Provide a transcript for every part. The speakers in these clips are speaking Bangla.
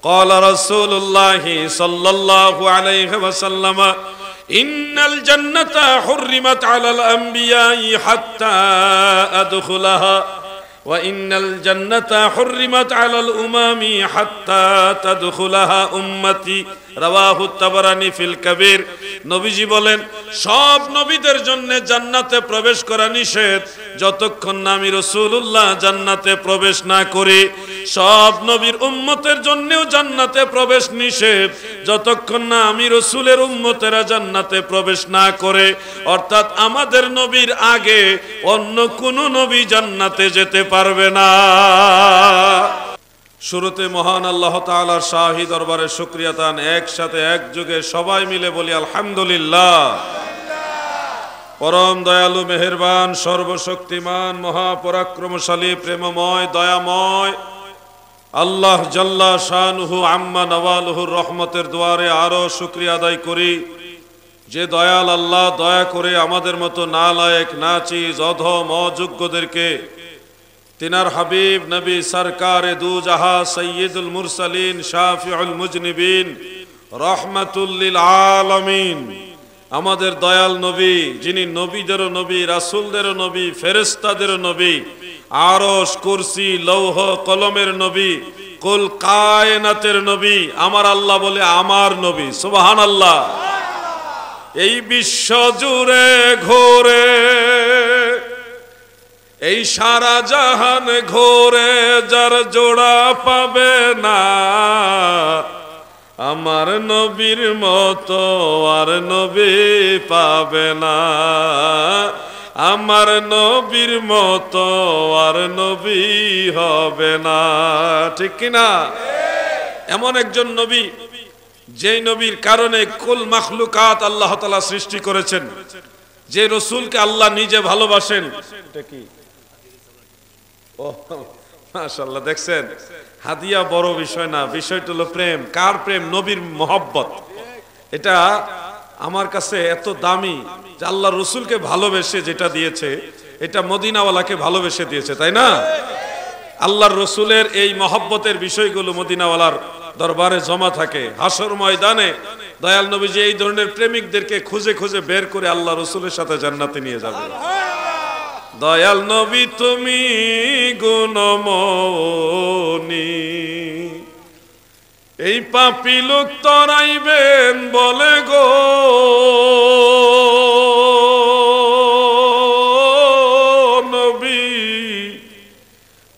قال رسول الله صلى الله عليه وسلم إن الجنة حرمت على الأنبياء حتى أدخلها وإن الجنة حرمت على الأمم حتى تدخلها أمتي রাওয়াহু তাবরানী ফিল কবির। নবীজি বলেন সব নবীদের জন্য জান্নাতে প্রবেশ করা নিষেধ যতক্ষণ না আমি রাসূলুল্লাহ জান্নাতে প্রবেশ না করি। সব নবীর উম্মতের জন্যও জান্নাতে প্রবেশ নিষেধ যতক্ষণ না আমি রাসূলের উম্মতেরা জান্নাতে প্রবেশ না করে। অর্থাৎ আমাদের নবীর আগে অন্য কোন নবী জান্নাতে যেতে পারবে না। শুরুতে মহান আল্লাহ তাআলার শাহী দরবারে শুকরিয়া তান একসাথে একযোগে সবাই মিলে বলি আলহামদুলিল্লাহ। পরম দয়ালু মেহেরবান সর্বশক্তিমান মহাপরাক্রমশালী প্রেমময় দয়াময় আল্লাহ জাল্লা শানুহু আম্মা নওয়ালুহুর রহমতের দুয়ারে আরো শুকরিয়া আদায় করি যে দয়াল আল্লাহ দয়া করে আমাদের মতো নালায়েক নাচিজ অধম অযোগ্যদেরকে তিনার হাবিব নবী সরকারে দু জাহা সৈয়দুল মুরসালিন শাফিউল মুজনিবিন রহমাতুল লিল আলামিন আমাদের দয়াল নবী যিনি নবীদেরও নবী রাসূলদেরও নবী ফেরেশতাদেরও নবী আরশ কুরসি লৌহ কলমের নবী কুল কায়নাতের নবী আমার আল্লাহ বলে আমার নবী সুবহানাল্লাহ। এই বিশ্ব জুড়ে ঘোরে এই সারা জাহান ঘোরে যার জোড়া পাবে না আমার নবীর মতো আর নবী পাবে না আমার নবীর মতো আর নবী হবে না। ঠিক কিনা? এমন একজন নবী যেই নবীর কারণে কুল মাখলুকাত আল্লাহ তাআলা সৃষ্টি করেছেন, যে রাসূলকে আল্লাহ নিজে ভালোবাসেন। এটা কি? ও মাশাআল্লাহ, দেখছেন হাদিয়া বড় বিষয় না, বিষয়টা হলো প্রেম। কার প্রেম? নবীর মহব্বত। এটা আমার কাছে এত দামি যে আল্লাহ রসুলকে ভালোবেসে যেটা দিয়েছে এটা মদিনাওয়ালাকে ভালোবেসে দিয়েছে, তাই না? আল্লাহর রসুলের এই মহব্বতের বিষয়গুলো মদিনাওয়ালার দরবারে জমা থাকে। হাসর ময়দানে দয়াল নবীজি এই ধরনের প্রেমিকদেরকে খুঁজে খুঁজে বের করে আল্লাহ রসুলের সাথে জান্নাতে নিয়ে যাবে। দয়াল নবী তুমি গুণমণি এই পাপী লোক তরাইবেন বলে গো নবী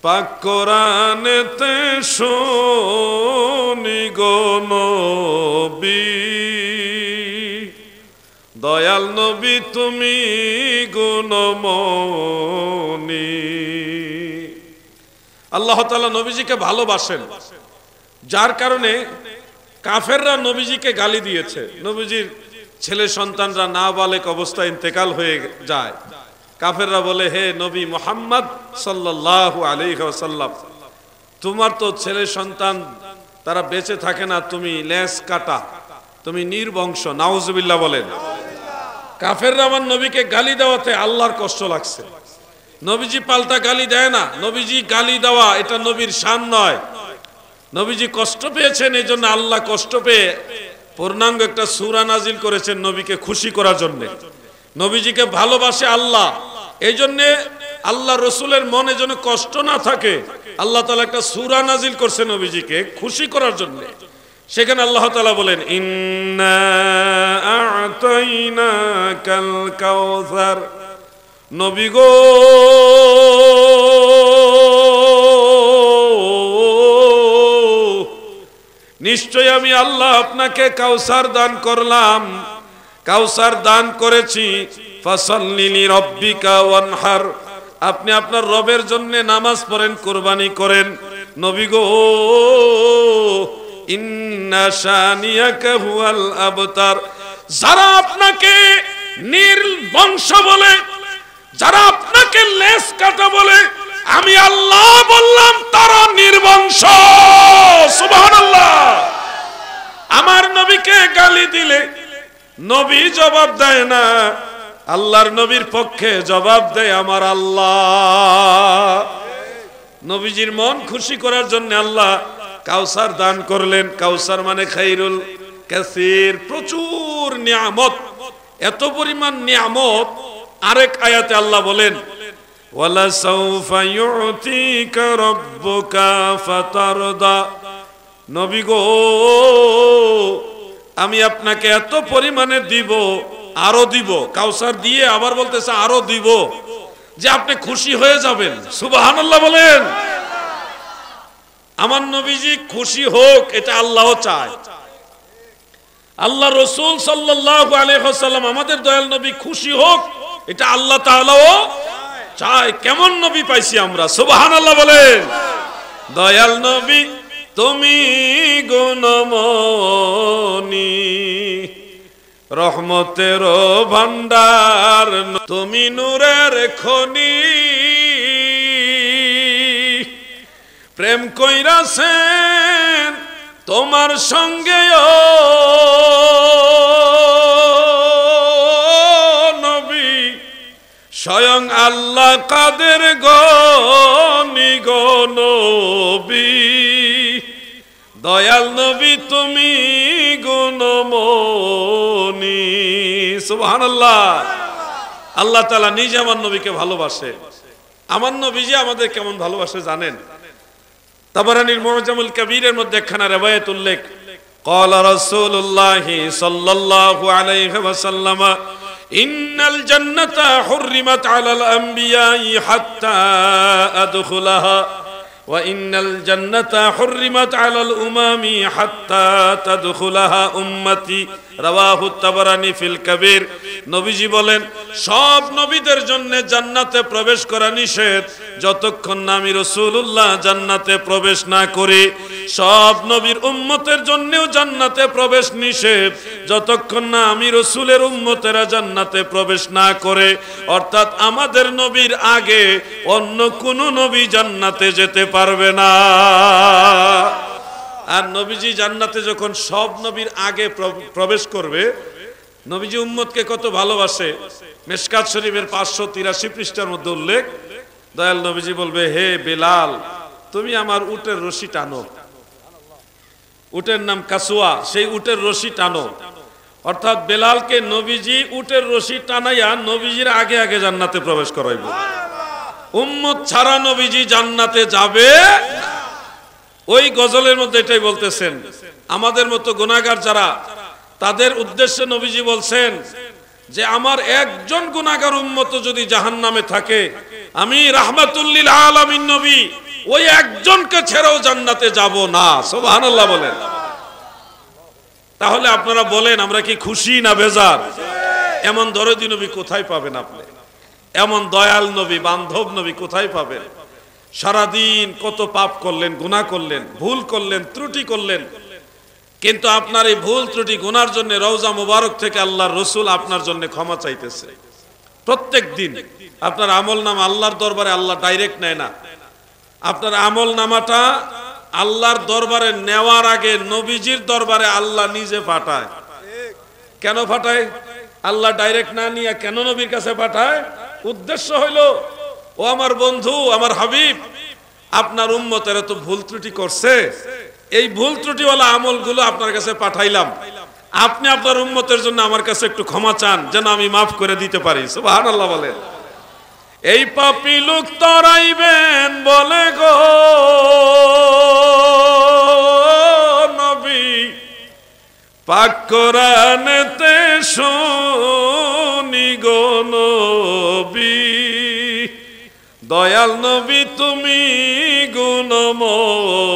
পাক কোরআনেতে শুনি গো নবী দয়াল নবী তুমি গুণমণি। আল্লাহ তাআলা নবীজিকে ভালোবাসেন, যার কারণে কাফেররা নবীজিকে গালি দিয়েছে। নবীজির ছেলে সন্তানরা নাবালেক অবস্থায় ইন্তেকাল হয়ে যায়। কাফেররা বলে, হে নবী মুহাম্মদ সাল্লাল্লাহু আলাইহি ওয়াসাল্লাম, তোমার তো ছেলে সন্তান তারা বেঁচে থাকে না, তুমি লেজ কাটা, তুমি নির্বংশ। নাউজুবিল্লাহ বলেন। কাফেররা আমার নবীকে গালি দেওয়াতে আল্লাহর কষ্ট লাগছে। নবীজি পাল্টা গালি দেয় না। নবীজি গালি দেওয়া এটা নবীর শান নয়। নবীজি কষ্ট পেয়েছেন, এই জন্য আল্লাহ কষ্ট পেয়ে পূর্ণাঙ্গ একটা সূরা নাজিল করেছেন নবীকে খুশি করার জন্য। নবীজিকে ভালোবাসে আল্লাহ, এই জন্যে আল্লাহ রসুলের মনে যেন কষ্ট না থাকে আল্লাহ তাআলা একটা সূরা নাজিল করছে নবীজিকে খুশি করার জন্য। সেখানে আল্লাহ তাআলা বলেন, ইন্না আ'তাইনাকাল কাউসার, নবী গো নিশ্চয় আমি আল্লাহ আপনাকে কাউসার দান করলাম, কাউসার দান করেছি। ফাসাল্লি লিরাব্বিকা ওয়ানহার, আপনি আপনার রবের জন্য নামাজ পড়েন, কুরবানি করেন। নবী গো ইন্না শানিয়াকা হুয়াল আবতার, যারা আপনাকে নির্বংশ বলে, যারা আপনাকে লেজ কাটা বলে, আমি আল্লাহ বললাম তারা নির্বংশ। সুবহানাল্লাহ। আমার নবীকে গালি দিলে নবী জবাব দেয় না, আল্লাহর নবীর পক্ষে জবাব দেয় আমার আল্লাহ। নবীজির মন খুশি করার জন্য আল্লাহ কাউসার দান করলেন। কাউসার মানে খাইরুল কাসির, প্রচুর নিয়ামত, এত পরিমাণ নিয়ামত। আরেক আয়াতে আল্লাহ বলেন ওয়ালা সাউফা ইউতিকা রাব্বুকা ফাতারদা, নবী গো আমি আপনাকে এত পরিমাণে দিব, আরো দিব। কাউসার দিয়ে আবার বলতেছে আরো দিব, যে আপনি খুশি হয়ে যাবেন। সুবহানাল্লাহ বলেন। আমার নবীজি খুশি হোক, এটা আল্লাহও চায়। আল্লাহ রাসূল সাল্লাল্লাহু আলাইহি ওয়াসাল্লাম আমাদের দয়াল নবী খুশি হোক, এটা আল্লাহ তাআলাও চায়। কেমন নবী পাইছি আমরা, সুবহানাল্লাহ বলেন। দয়াল নবী তুমি গুণমণি, রহমতের ভান্ডার, তুমি নূরের খনি, প্রেম কইরাছেন তোমার সঙ্গে ও নবী, স্বয়ং আল্লাহ কাদের গনি গো নবী। দয়াল নবী তুমি গুণমণি, সুবহানাল্লাহ। আল্লাহ তাআলা নিজে আমার নবীকে ভালোবাসে। আমার নবীজি আমাদের কেমন ভালোবাসে জানেন? তাবারানীর মুআজামুল কবীরের মধ্যে একখানা riwayat উল্লেখ, ক্বালা রাসূলুল্লাহ সাল্লাল্লাহু আলাইহি ওয়াসাল্লাম ইন্নাল জান্নাতা হুররিমাত আলাল আমবিয়াই হাত্তা আদখুলাহা ওয়া ইন্নাল জান্নাতা হুররিমাত আলাল উমামি হাত্তা তাদখুলাহা উম্মতি, রাওয়াহু তাবারানী ফিল কবীর। নবীজি বলেন সব নবীদের জন্য জান্নাতে প্রবেশ করা নিষেধ যতক্ষণ না আমি রাসূলুল্লাহ জান্নাতে প্রবেশ না করি। সব নবীর উম্মতের জন্যও জান্নাতে প্রবেশ নিষেধ যতক্ষণ না আমি রাসূলের উম্মতেরা জান্নাতে প্রবেশ না করে। অর্থাৎ আমাদের নবীর আগে অন্য কোন নবী জান্নাতে যেতে পারবে না। আর নবীজি জান্নাতে যখন সব নবীর আগে প্রবেশ করবে, নবীজি উম্মতকে কত ভালোবাসে। মিশকাত শরীফের 583 পৃষ্ঠার মধ্যে উল্লেখ, দয়াল নবীজি বলবে হে বেলাল তুমি আমার উটের রশি টানো। উটের নাম কাসুয়া, সেই উটের রশি টানো। অর্থাৎ বেলালকে নবীজি উটের রশি টানাইয়া নবীজির আগে আগে জান্নাতে প্রবেশ করাইব। উম্মত ছাড়া নবীজি জান্নাতে যাবে। ওই গজলের মধ্যে এটাই বলতেছেন, আমাদের মতো গুনাহগার যারা, তাদের উদ্দেশ্যে নবীজি বলছেন যে আমার একজন গুনাহগার উম্মত যদি জাহান্নামে থাকে, আমি রাহমাতুল লিল আলামিন নবী ওই একজনকে ছেড়েও জান্নাতে যাব না। সুবহানাল্লাহ বলেন। তাহলে আপনারা বলেন আমরা কি খুশি না বেজার? এমন দরদি নবী কোথায় পাবেন আপনি? এমন দয়াল নবী, বান্ধব নবী কোথায় পাবেন? সারাদিন কত পাপ করলেন, গুনাহ করলেন, ভুল করলেন, ত্রুটি করলেন, কিন্তু আপনার এই ভুল ত্রুটি গুনার জন্য রওজা মুবারক থেকে আল্লাহর রাসূল আপনার জন্য ক্ষমা চাইতেছে প্রত্যেক দিন। আপনার আমল নামা আল্লাহর দরবারে আল্লাহ ডাইরেক্ট নেয় না। আপনার আমল নামাটা আল্লাহর দরবারে নেওয়ার আগে নবীজির দরবারে আল্লাহ নিজে পাঠায়। কেন পাঠায়? আল্লাহ ডাইরেক্ট না নিয়ে কেন নবীর কাছে পাঠায়? উদ্দেশ্য হইল ও আমার বন্ধু, আমার হাবিব, আপনার উম্মতেরা তো ভুল ত্রুটি করছে, এই ভুল ত্রুটিওয়ালা আমলগুলো আপনার কাছে পাঠাইলাম, আপনি আপনার উম্মতের জন্য আমার কাছে একটু ক্ষমা চান যেন আমি মাফ করে দিতে পারি। সুবহানাল্লাহ বলেন। এই পাপী লোক তরাইবেন বলে গো নবী, পাক কোরআনেতে শুনি গো নবী, দয়াল নবী তুমি গুণমণি।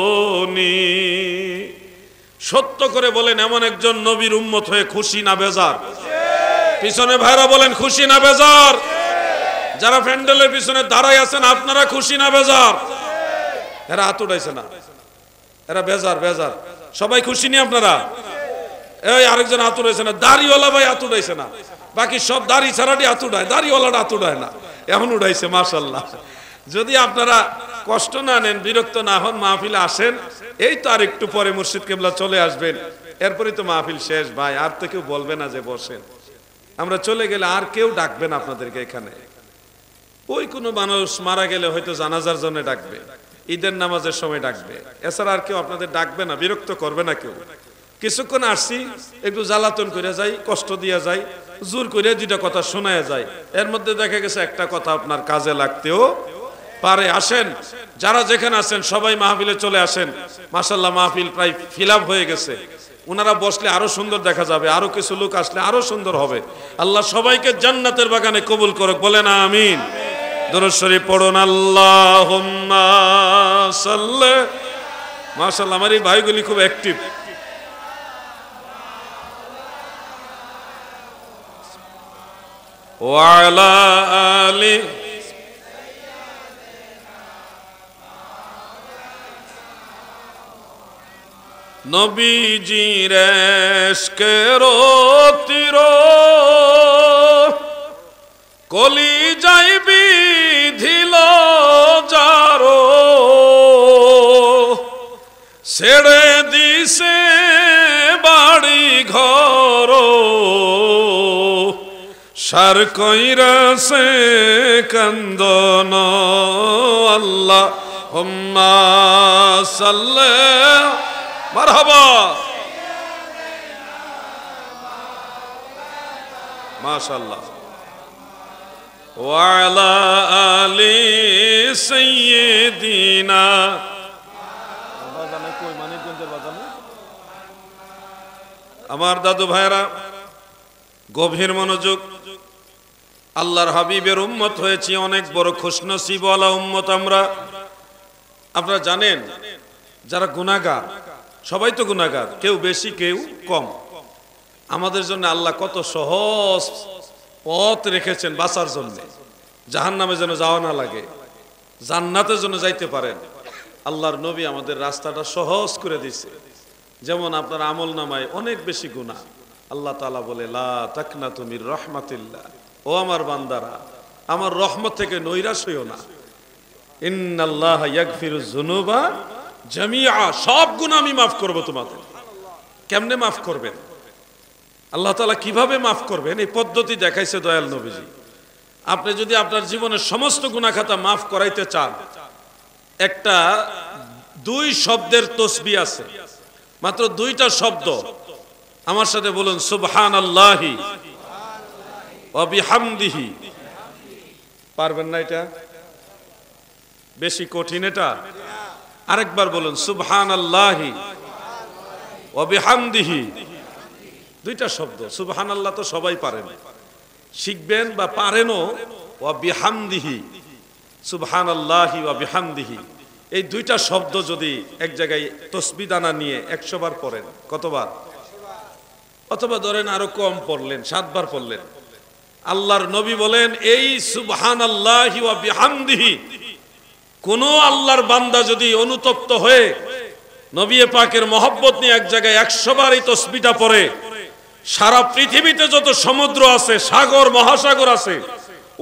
সত্য করে বলেন এমন একজন নবীর উম্মত হয়ে খুশি না বেজার? পিছনে ভাইরা বলেন খুশি না বেজার? যারা প্যান্ডেলের পিছনে দাঁড়াই আছেন আপনারা খুশি না বেজার? এরা হাত উঠাইছে না, এরা বেজার বেজার। সবাই খুশি নি আপনারা? এই আরেকজন হাত উঠাইছে না, দাড়িওয়ালা ভাই হাত উঠাইছে না, বাকি সব দাড়ি ছাড়াটি হাত উঠায়, দাড়িওয়ালাটা হাত উঠায় না, এখন উঠাইছে। মাশাআল্লাহ। যদি আপনারা কষ্ট না নেন, বিরক্ত না হন, মাহফিলে আসেন। এই তো আর একটু পরে মুর্শিদ কেবলা চলে আসবেন, এরপরই তো মাহফিল শেষ ভাই। আর তো কেউ বলবে না যে বসেন, আমরা চলে গেলে আর কেউ ডাকবেন আপনাদেরকে এখানে। ওই কোনো মানুষ মারা গেলে হয়তো জানাজার জন্য ডাকবে, ঈদের নামাজের সময় ডাকবে, এছাড়া আর কেউ আপনাদের ডাকবে না, বিরক্ত করবে না কেউ। কিছুক্ষণ আসছি, একটু জ্বালাতন করে যাই, কষ্ট দিয়া যাই, জোর করে দুইটা কথা শোনায় যায়, এর মধ্যে দেখা গেছে একটা কথা আপনার কাজে লাগতেও পারে। আসেন, যারা যেখানে আছেন সবাই মাহফিলে চলে আসেন। মাশাআল্লাহ, মাহফিল প্রায় ফিল আপ হয়ে গেছে। ওনারা বসলে আরো সুন্দর দেখা যাবে, আরো কিছু লোক আসলে আরো সুন্দর হবে। আল্লাহ সবাইকে জান্নাতের বাগানে কবুল করুক, বলেন আমিন। দরুদ শরীফ পড়ুন, আল্লাহুম্মা সাল্লি। মাশাআল্লাহ, আমার এই ভাইগুলি খুব অ্যাক্টিভ। ওয়া আলা আলি। নবীজির ইশকের তীর কলিজায় বিধিল যারো, ছেড়ে দিছে বাড়ি ঘর, সার কইরাছে কান্দন। আল্লাহুম্মা সাল্লি। মারহাবা, মাশাআল্লাহ। ওয়া আলা আলি সাইয়্যিদিনা। বাজানে কই মানিকগঞ্জের বাজানে? আমার দাদু ভাইরা গভীর মনোযোগ। আল্লাহর হাবিবের উম্মত হয়েছি, অনেক বড় খুশনসিবওয়ালা উম্মত আমরা। আপনারা জানেন, যারা গুনাহগার, সবাই তো গুনাহগার, কেউ বেশি কেউ কম। আমাদের জন্য আল্লাহ কত সহজ পথ রেখেছেন বাঁচার জন্য, জাহান্নামে যেন যাওয়া না লাগে, জান্নাতের জন্য যাইতে পারেন। আল্লাহর নবী আমাদের রাস্তাটা সহজ করে দিয়েছে। যেমন আপনার আমল নামায় অনেক বেশি গুনাহ, আল্লাহ তাআলা বলে লা তাকনাতু মির রাহমাতিল্লাহ, ও আমার বান্দারা আমার রহমত থেকে নৈরাশ হইও না। ইন্নাল্লাহা ইয়াগফিরুয যুনুবা জামিআ, সব গুনাহ আমি মাফ করব তোমাদের। কেমনে মাফ করবেন? আল্লাহ তাআলা কিভাবে মাফ করবেন এই পদ্ধতি দেখাইছে দয়াল নবীজি। আপনি যদি আপনার জীবনের সমস্ত গুনাহ খাতা মাফ করাইতে চান, একটা 2 শব্দের তসবিহ আছে, মাত্র 2টা শব্দ। আমার সাথে বলুন, সুবহানাল্লাহি ওয়া বিহামদিহি। পারবেন না? এটা বেশি কঠিন। এটা আরেকবার বলুন, সুবহানাল্লাহি ওয়া বিহামদিহি। 2টা শব্দ। সুবহানাল্লাহ তো সবাই পারেন, শিখবেন বা পারেনও। ওয়া বিহামদিহি, সুবহানাল্লাহি ওয়া বিহামদিহি, এই 2টা শব্দ যদি এক জায়গায় তসবিহ দানা নিয়ে 100 বার পড়েন, কতবার? অথবা ধরেন আরো কম পড়লেন, 7 বার পড়লেন। আল্লাহর নবী বলেন, এই সুবহানাল্লাহি ওয়া বিহামদিহি কোন আল্লাহর বান্দা যদি অনুতপ্ত হয়ে নবী পাকের মহব্বত নিয়ে এক জায়গায় 100 বার এই তসবিহটা পড়ে, সারা পৃথিবীতে যত সমুদ্র আছে, সাগর মহাসাগর আছে,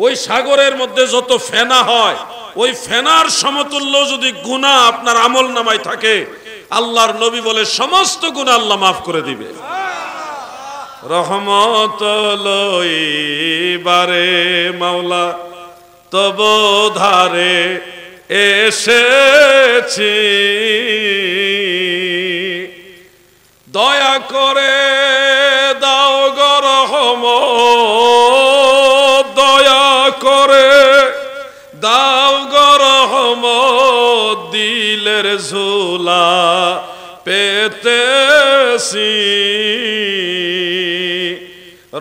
ওই সাগরের মধ্যে যত ফেনা হয়, ওই ফেনার সমতুল্য যদি গুনাহ আপনার আমল নামায় থাকে, আল্লাহর নবী বলে সমস্ত গুনাহ আল্লাহ মাফ করে দিবে। রহমত লইবারে মাওলা তব ধারে এসেছি, দয়া করে দাও গো রহমত, দয়া করে দাও গো রহমত, দিলের ঝুলা পেতেছি,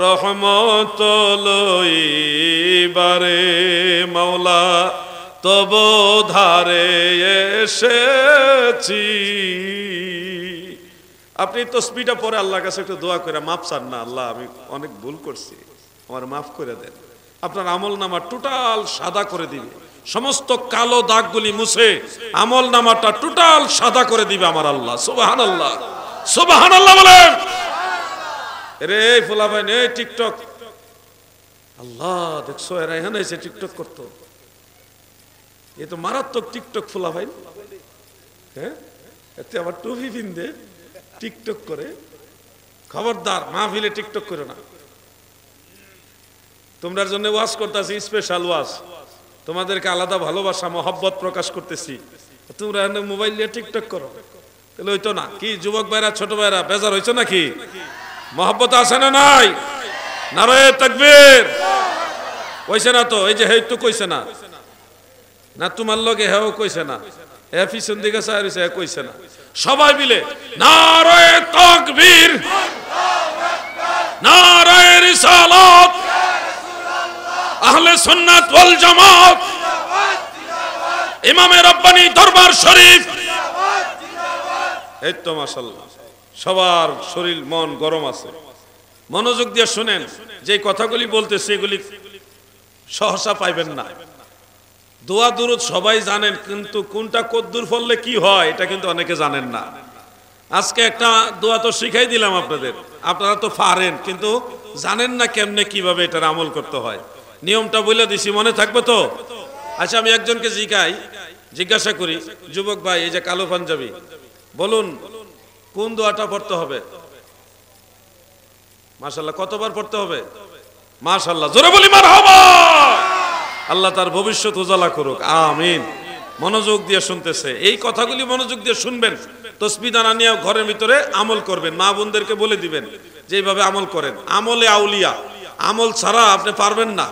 রহমত লইবারে মাওলা তব ধারে এসেছি। আপনি তসবিহটা পরে আল্লাহর কাছে একটু দোয়া করে মাফ চান না, আল্লাহ আমি অনেক ভুল করছি, আমার মাফ করে দেন। আপনার আমল নামা টোটাল সাদা করে দিবে, সমস্ত কালো দাগগুলি মুছে আমল নামাটা টোটাল সাদা করে দিবে আমার আল্লাহ। সুবহানাল্লাহ, সুবহানাল্লাহ বলেন। রে ফুলা ভাই নে টিকটক, আল্লাহ দেখছো এরা এখানে এসে টিকটক করতো, এ তো মারাত্মক টিকটক ফুলা ভাই। হ্যাঁ, এতে আবার টুপি পিনদে টিকটক করে। খবরদার, মাহফিলে টিকটক করে না। তোমরার জন্য ওয়াজ করতেছি, স্পেশাল ওয়াজ, তোমাদেরকে আলাদা ভালোবাসা মহব্বত প্রকাশ করতেছি। তোমরা মোবাইল নিয়ে টিকটক করো, তাহলে হইতো না। কি যুবক ভাইরা, ছোট ভাইরা বেজার হইছো নাকি? মহব্বত আছে না নাই? নারায়ে তাকবীর কইছে না তো? এই যে হেই তো কইছে না, না তোমার লগে হেও কইছে না, হে পিছন দিকে চাই রইছে, হে কইছে না। সবাই মিলে নারায়ে তাকবীর, নারায়ে রিসালাত, আহলে সুন্নাত ওয়াল জামাত, ইমামে রব্বানি দরবার শরীফ। এই তো মাশাআল্লাহ, সবার শরীর মন গরম আছে। মনোযোগ দিয়ে শুনেন, যে কথাগুলি বলতেছে এগুলি সহসা পাইবেন না। দোয়া দুরুদ সবাই জানেন, কিন্তু কোনটা কদ্দুর ফললে কি হয় এটা কিন্তু অনেকে জানেন না। আজকে একটা দোয়া তো শিখাই দিলাম আপনাদের, আপনারা তো পারেন, কিন্তু জানেন না কেমনে কিভাবে এটার আমল করতে হয়। নিয়মটা বলে দিছি, মনে থাকবে তো? আচ্ছা, আমি একজনকে জিজ্ঞাসা করি, যুবক ভাই এই যে কালো পাঞ্জাবি, বলুন কোন দোয়াটা পড়তে হবে? মাশাআল্লাহ, কতবার পড়তে হবে? মাশাআল্লাহ, জোরে বলি মারহাবা। আল্লাহ তার ভবিষ্যৎ উজালা করুক, আমিন। মনোযোগ দিয়ে শুনতেছে, এই কথাগুলি মনোযোগ দিয়ে শুনবেন। তসবিহ দানা নিয়ে ঘরের ভিতরে আমল করবেন, মা বোনদেরকে বলে দিবেন যে এইভাবে আমল করেন। আমলে আউলিয়া, আমল ছাড়া আপনি পারবেন না।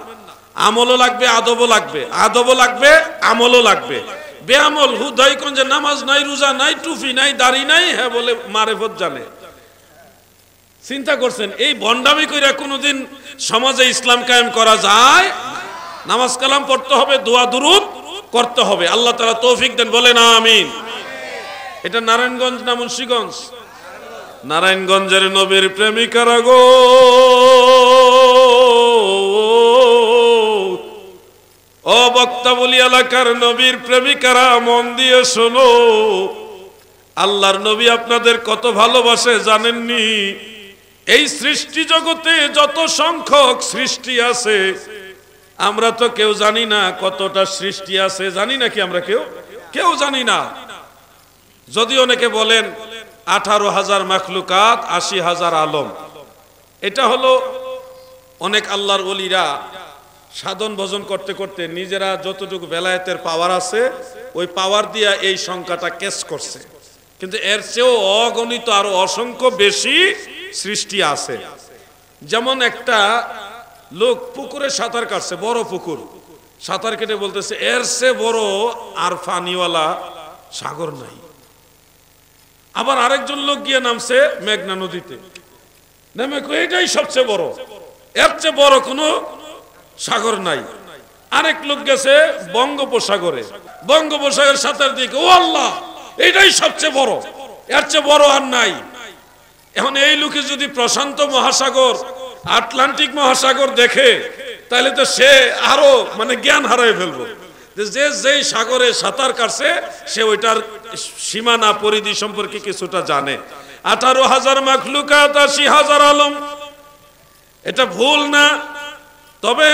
আমলও লাগবে, আদবও লাগবে, আদবও লাগবে, আমলও লাগবে। বেআমল হুদাই কোন যে নামাজ নাই, রোজা নাই, টুপি নাই, দাড়ি নাই, হ্যাঁ বলে মারেফত জানে। চিন্তা করছেন এই ভণ্ডামি কইরা কোনোদিন সমাজে ইসলাম কায়েম করা যায়? নামাজ কালাম পড়তে হবে, দোয়া দুরুদ করতে হবে। আল্লাহ তাআলা তৌফিক দেন, বলেন আমিন। এটা নারায়ণগঞ্জ না মুন্সিগঞ্জ? নারায়ণগঞ্জের নবীর প্রেমিকারা গো, ও বক্তাবলী এলাকার নবীর প্রেমিকারা, মন দিয়ে শোনো। আল্লাহর নবী আপনাদের কত ভালোবাসে জানেননি? এই সৃষ্টি জগতে যত সংখ্যক সৃষ্টি আছে, আমরা তো কেউ জানি না কতটা সৃষ্টি আছে। জানি নাকি আমরা? কেউ জানি না। যদি অনেকে বলেন 18,000 মাখলুকাত, 80,000 আলম। এটা হলো অনেক আল্লাহর ওলিরা সাধন ভজন করতে করতে নিজেরা যতটুকু বেলায়েতের পাওয়ার আছে, ওই পাওয়ার দিয়া এই সংখ্যাটা কেস করছে। কিন্তু এর চেয়েও অগণিত আরো অসংখ্য বেশি সৃষ্টি আছে। যেমন একটা লোক পুকুরে সাঁতার কাটছে, বড় পুকুর, সাঁতার কেটে বলতেছে এর চেয়ে বড় আর পানিওয়ালা সাগর নাই। আবার আরেকজন লোক গিয়ে নামছে মেঘনা নদীতে, নেমে এটাই সবচেয়ে বড়, এর চেয়ে বড় কোনো সাগর নাই। আরেক লোক গেছে বঙ্গোপসাগরে, বঙ্গোপসাগর সাঁতার দিকে, ও আল্লাহ এটাই সবচেয়ে বড়, এর চেয়ে বড় আর নাই। এখন এই লোকে যদি প্রশান্ত মহাসাগর, আটলান্টিক মহাসাগর দেখে, তাহলে তো সে আরো জ্ঞান হারাই ফেলবো। যে যেই সাগরে সাঁতার কাটছে সে ওইটার সীমানা পরিধি সম্পর্কে কিছুটা জানে। 18,000 মাখলুকাত, 80,000 আলম, এটা ভুল না, তবে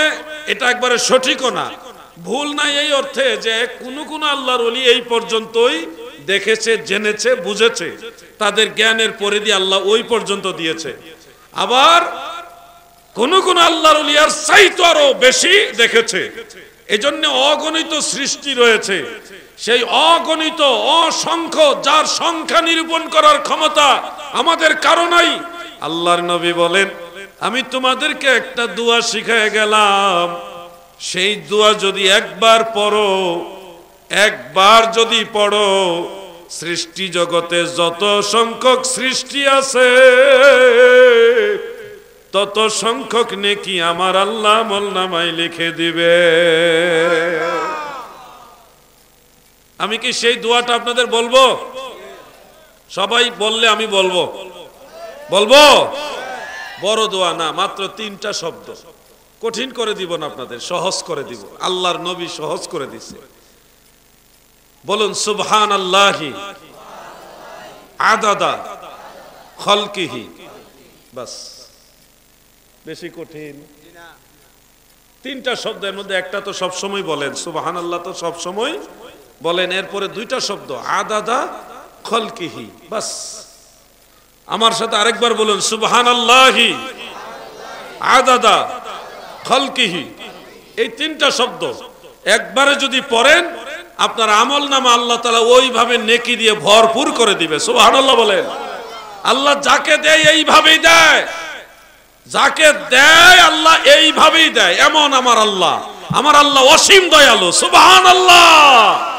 এটা একবারে সঠিকও না। ভুল না এই অর্থে যে কোন আল্লাহর ওলি এই পর্যন্তই দেখেছে, জেনেছে, বুঝেছে, তাদের জ্ঞানের পরিধি আল্লাহ ওই পর্যন্ত দিয়েছে। আবার কোন আল্লাহর ওলি আর চাইতো আরো বেশি দেখেছে। এজন্য অগণিত সৃষ্টি রয়েছে, সেই অগণিত অসংখ্য যার সংখ্যা নিরূপণ করার ক্ষমতা আমাদের কারো নাই। আল্লাহর নবী বলেন, আমি তোমাদেরকে একটা দোয়া শিখায় গেলাম, সেই দোয়া যদি একবার পড়ো, একবার যদি পড়ো, সৃষ্টি জগতে যত সংখ্যক সৃষ্টি আছে তত সংখ্যক নেকি আমার আল্লাহ আমলনামায় লিখে দিবে। আমি কি সেই দোয়াটা আপনাদের বলবো? সবাই বললে আমি বলবো। বড় দোয়া না, মাত্র 3টা শব্দ। কঠিন করে দিব না আপনাদের, সহজ করে দিব। আল্লাহর নবী সহজ করে দিছে। বলুন সুবহানাল্লাহি আদাদা খালকিহি। বাস, বেশি কঠিন 3টা শব্দের মধ্যে একটা তো সব সময় বলেন, সুবহানাল্লাহ তো সব সময় বলেন, এরপরে 2টা শব্দ আদাদা খালকিহি। বাস, আমার সাথে আরেকবার বলুন সুবহানাল্লাহি আদাদা খালকিহি। এই 3টা শব্দ একবারে যদি পড়েন আপনার আমল নামা আল্লাহ তাআলা ওইভাবে নেকি দিয়ে ভরপুর করে দিবে। সুবহানাল্লাহ বলেন। আল্লাহ যাকে দেয় এইভাবেই দেয়, যাকে দেয় আল্লাহ এইভাবেই দেয়। এমন আমার আল্লাহ অসীম দয়ালু। সুবহানাল্লাহ।